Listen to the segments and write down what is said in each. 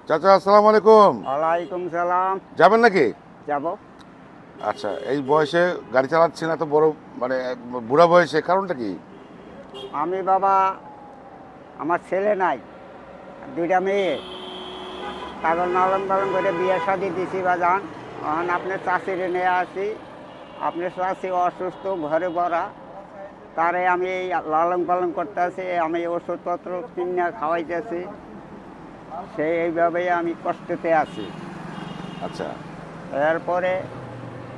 চাচা আসসালামু আলাইকুম। ওয়ালাইকুম সালাম। যাবেন নাকি? যাব। আচ্ছা, এই বয়সে গাড়ি চালাচ্ছেন এত বড়, মানে বুড়া বয়সে, কারণটা কি? আমি বাবা, আমার ছেলে নাই, দুইটা মেয়ে। তারপর লালন পালন করে বিয়ে শাদি দিছি বাজান। এখন আপনার চাষিরে নিয়ে আসি। আপনার চাষি অসুস্থ, ঘরে ভরা। তারে আমি লালন পালন করতে আছি, আমি ওষুধপত্র কিনে খাওয়াইতেছি। সেই এইভাবেই আমি কষ্টতে আছি। আচ্ছা এরপরে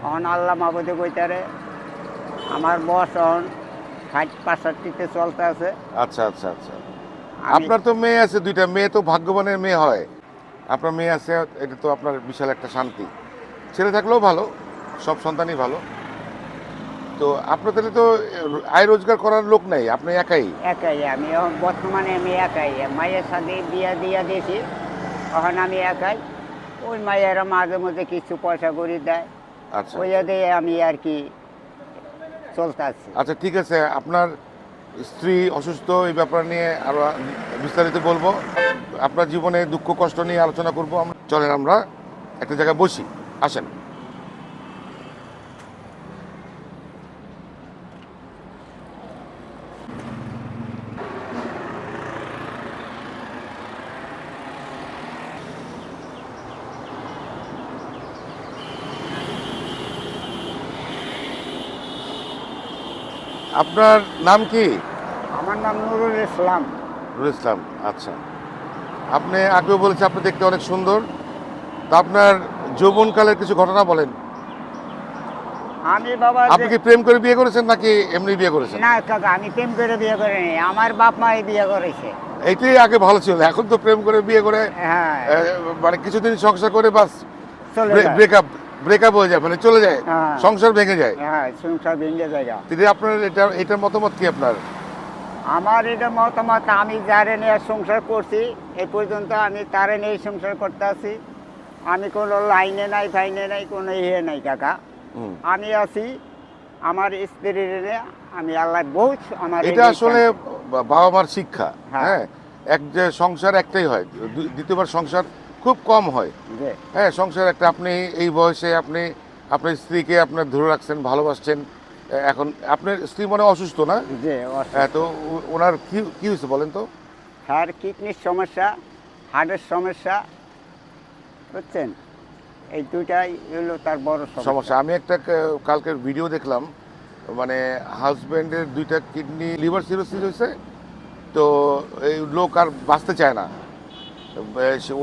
এখন আল্লাহ মাবুদে বইতারে আমার বয়স এখন 60-65-তে চলতে আছে। আচ্ছা আচ্ছা আচ্ছা। আমি আপনার তো মেয়ে আছে দুইটা, মেয়ে তো ভাগ্যবানের মেয়ে হয়। আপনার মেয়ে আছে, এটা তো আপনার বিশাল একটা শান্তি। ছেলে থাকলেও ভালো, সব সন্তানই ভালো। তো আপনার তাহলে তো আয় রোজগার করার লোক নাই, আপনি একাই? একাই, আমি এখন বর্তমানে আমি একাই। মায়ের সাথে বিয়ে দিয়ে দিয়েছি, এখন আমি একাই। ওই মায়েরা মাঝে মধ্যে কিছু পয়সা করে দেয়, আচ্ছা ওই আচ্ছা দিয়ে আমি আর কি চলতে আছি। আচ্ছা, ঠিক আছে। আপনার স্ত্রী অসুস্থ, এই ব্যাপার নিয়ে আরো বিস্তারিত বলবো। আপনার জীবনে দুঃখ কষ্ট নিয়ে আলোচনা করব আমরা। চলেন আমরা একটা জায়গায় বসি, আসেন। আপনার নাম কি? আমার নাম নুরুল ইসলাম। নুরুল ইসলাম। আচ্ছা, আপনি আগেও বলেছে আপনি দেখতে অনেক সুন্দর। তা আপনার যৌবনকালের কিছু ঘটনা বলেন। আমি বাবা যে, আপনি কি প্রেম করে বিয়ে করেছেন নাকি এমনি বিয়ে করেছেন? না কাকা, আমি প্রেম করে বিয়ে করিনি, আমার বাপ মাই বিয়ে করেছে। এইটাই আগে ভালো ছিল, এখন তো প্রেম করে বিয়ে করে হ্যাঁ, মানে কিছুদিন সংসার করে বাস চলে যায়। ব্রেকআপ ব্রেকআপ হয়ে যায়, মানে চলে যায়, হ্যাঁ, সংসার ভেঙে যায়। হ্যাঁ, সংসার ভেঙে জায়গা। তিনি আপনার এটার মতামত কি আপনার? আমার এটা মতামত, আমি যারে নিয়ে সংসার করছি এই পর্যন্ত, আমি তারে নিয়ে সংসার করতে আছি। আমি কোনো লাইনে নাই, ফাইনে নাই, কোনো ইয়ে নাই কাকা। হুম। আমি আছি আমার স্ত্রীর নিয়ে, আমি আল্লাহ বহুত আমার এটা আসলে বাবা মার শিক্ষা। হ্যাঁ। হ্যাঁ, এক যে সংসার একটাই হয়, দ্বিতীয়বার সংসার খুব কম হয়। যে হ্যাঁ, সংসার একটা। আপনি এই বয়সে আপনি আপনার স্ত্রীকে আপনার ধরে রাখছেন, ভালোবাসছেন। এখন আপনার স্ত্রী মনে হয় অসুস্থ না? যে হ্যাঁ, তো ওনার কি কি হয়েছে বলেন তো? হাড় কিডনির সমস্যা, হার্টের সমস্যা, বুঝছেন? এই দুটাই হলো তার বড় সমস্যা। সমস্যা। আমি একটা কালকের ভিডিও দেখলাম, মানে হাজব্যান্ডের দুইটা কিডনি লিভার সিরোসিস হয়েছে। তো এই লোক আর বাঁচতে চায় না। সে